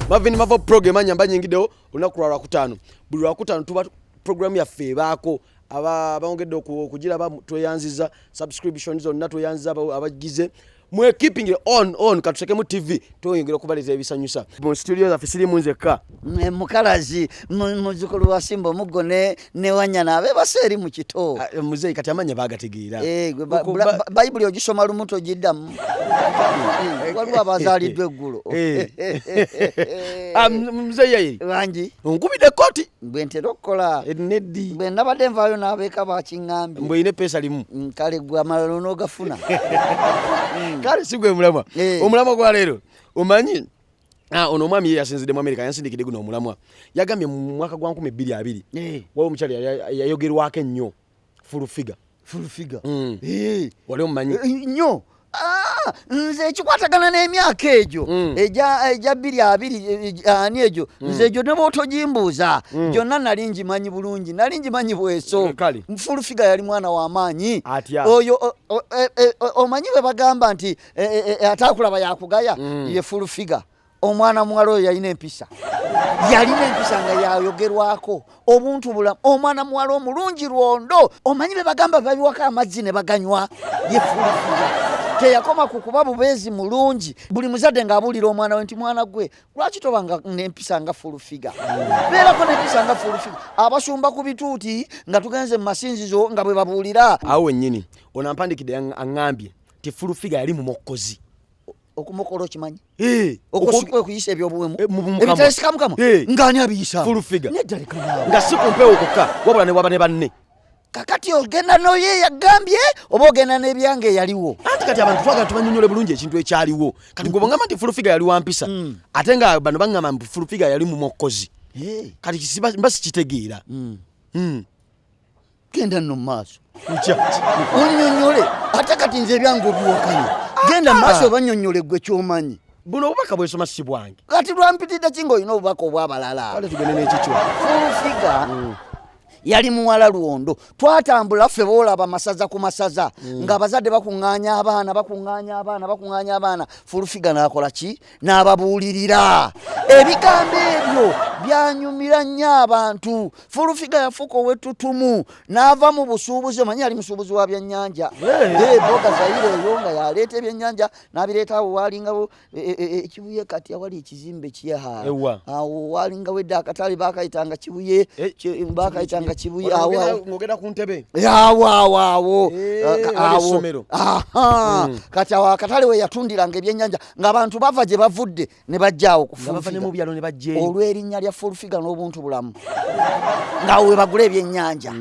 Mavini mavo program anyamba nyingideo unakulwa lwakutano. Buli lwakutano tuba program ya febako abaongedde kugira tweyanziza subscriptions zonna tweyanziza abagize mwe keeping on Katusekemu TV tuyongera kubaleza ebisanyusa mu studio za fisiri munzeka mukalazi muzukulu wa Simba mugone ne wanyana abe baseri mu kito muzeyi kati amanya bagategeera Bible ogisoma lumuto giddamu waliwo abazaliddwe eggulo muzeyi wangi nkubide koti bwentera okukola neddi bwe nabadde nvaayo n'abeeka bakiŋŋambye mbwe ine pesa limu kale gwe amalalo n'ogafuna kale sigwe mulamwa omulamwa gwa leero omanyi ono omwami yasinzidde mu America yansindikidde guno omulamwa yagambye mu mwaka gwa 2020 waliwo omukyala yayogerwako ennyo full figure wali omumanyi nnyo nze ekikwatagana n'emyaka egyo eja 2 ani egyo nze egyo ne bw'otogimbuuza gyonna nali ngimanyi bulungi nali ngimanyi bweso full figure yali mwana w'amaanyi oyo omanyi bwe bagamba nti ataakulaba yakugaya ye full figure omwana muwala oyo yalina empisa nga yayogerwako obuntu bulamu omwana muwala omulungi lwondo omanyi be bagamba babiwaka amazzi ne baganywa ye full figure teyakoma kukuba bubeezi mulungi buli muzadde ng'abuulira omwana we nti mwana gwe lwaki tobanga n'empisa nga full figure beerako n'empisa nga full figure abasumba ku bituuti nga tugenze mu masinzizo nga bwe babuulira awo wennyini ono ampandikidde aŋŋambye ti full figure yali mu mokkozi okumokola okimanyi okuyisa ebyobuwemu ebitayisikamukamu ng'ani abiyisa full figure neddalikanawo nga si ku mpewo kokka wabula ne waba ne banne kakati ogenda noye yagambye oba ogenda n'ebyange yaliwo anti kati abantu twagala tubanyonyole bulungi ekintu ekyaliwo kati gwe bangamba nti full figure yali wampisa ate nga bano baŋŋamba nti full figure yali mu mokkozi kati mba sikitegeera genda nno mu maaso onyonyole ate kati nze ebyange obiwakanye genda mu maaso obanyonyole gwe kyomanyi buno obubaka bwesoma si bwange kati lwampitidde kinga olina obubaka obwabalala kale tugende n'ekikyo full figure yali muwala luwondo twatambula ffe boolaba masaza ku masaza ng'abazadde bakuŋŋaanya abaana full figure n'akola ki n'ababuulirira ebigambo ebyo byanyumira nnyo abantu full figure yafuuka ow'ettutumu n'ava mu busuubuzi omanyi yali musuubuzi wa byennyanja boga Zaire eyo nga yaleeta ebyennyanja n'abireeta awo waalingawo ekibuye kati awali ekizimbe kiyaha awo waalingawo edda akatale baakayitanga kibuye baakayitanga kibuye ngogenda ku ntebe awo kati awo akatale we yatundiranga ebyennyanja ng'abantu bava gye bavudde ne bajjaawo kufuufiga olw'erinnya lya full figure n'obuntu bulamu ng'awo we bagula ebyennyanja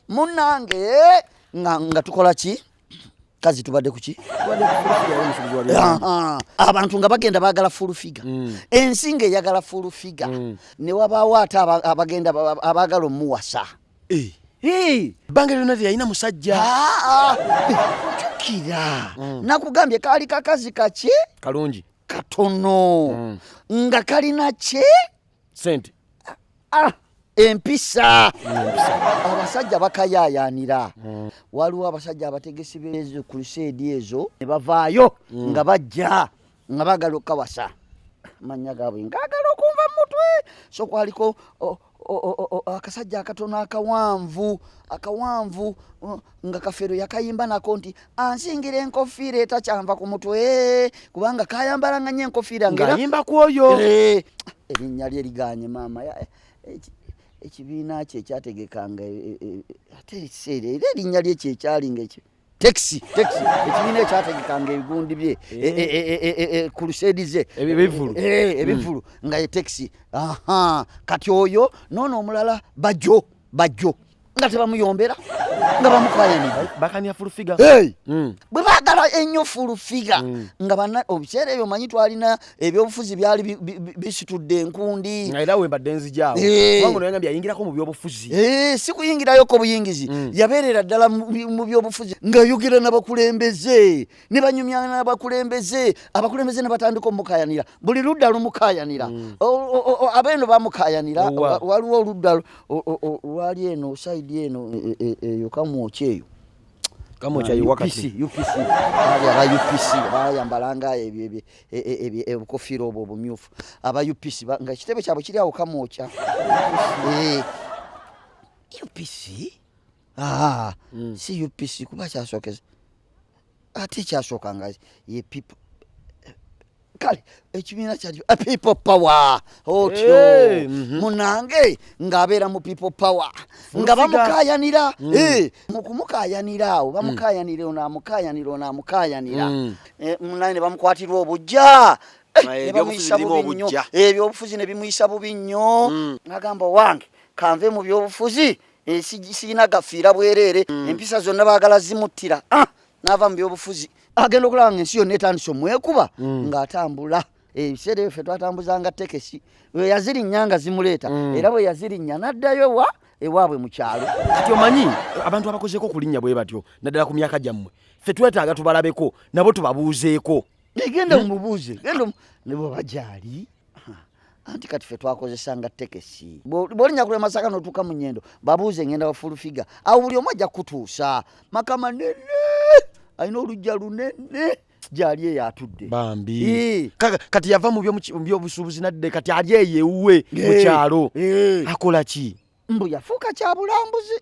munnange nga tukola ki kazi tubadde kuki abantu nga bagenda baagala full figure ensi ng'eyagala full figure ne wabaawo ate abagenda abaagala omuwasa ebbanga lyonna teyalina musajja jukira nakugambye kaali kakazi kaki kalungi katono nga kalina ki sente empisa abasajja bakayaayaanira waliwo abasajja abategesi b'ezo crusade ezo ne bavaayo nga bajja nga baagala okukawasa amanya gaabwe ngaagala okunva mu mutwe so kwaliko akasajja akatono akawanvu nga Kafeero yakayimba nako nti ansingira enkofiira etacyanva ku mutwe kubanga kayambalanga nnyo enkofiira ng'ayimba ku oyo erinnya lye liganye maama ekibiina kye ekyategekanga ate ekiseera era erinnya lye kyekyalinga ekyo taxi ekibiina ekyategekanga ebigundi bye crusade ze ebivulu nga ye taxi kati oyo noono omulala bajjo nga tebamuyombera nga bamukayanira bakania full figure bwe bagala ennyo full figure nga bana obiseera ebyo manyi twalina ebyobufuzi byali bisitudde enkundi era we baddenzi jawo wangu no yangambya yingirako mu byobufuzi si kuyingirayo ko buyingizi yabeerera ddala mu byobufuzi nga yogera n'abakulembeze ne banyumya n'abakulembeze abakulembeze ne batandika omukayanira buli ludda lumukayanira abeeno bamukayanira waliwo oludda lwali eno side eno eyo kamwoki eyo kamwoki ayo wakati UPC aba UPC bayambalanga ebukofiro obwo obumyufu aba UPC nga kitebe kyabwe kiri awo kamwoki UPC si UPC kuba kyasookeza ate kyasooka nga ye people kale ekibiina kyali people power otyo munange ng'abeera mu people power nga bamukayanira mu kumukayanira awo bamukayanira onaamukayanira munane bamukwatirwa obujja ebyobufuzi ne bimuyisa bubi nnyo n'agamba wange kanve mu byobufuzi siyina gafiira bwereere empisa zonna baagala zimuttira n'ava mu byobufuzi agenda okulaba ng'ensi yonna etandise omwekuba ng'atambula ebiseera ebyo ffe twatambuzanga tekesi we yazirinnya nga zimuleeta era bwe yazirinnya n'addayo ewaabwe mu kyalo kati omanyi abantu abakozeeko okulinnya bwe batyo naddala ku myaka gyammwe ffe twetaaga tubalabeko nabo tubabuuzeeko genda mumubuuze genda ne bwe bagyali anti kati ffe twakozesanga tekesi bw'olinnya kule Masaka n'otuuka mu Nnyendo babuuze ngenda wa full figure awo buli omu ajja kutuusa maka manene alina olujja lunene gyali eyo atudde bambi kati yava mu byobusuubuzi nadde kati ali eyo ewuwe mu kyalo akola ki mbu yafuuka kyabulambuzi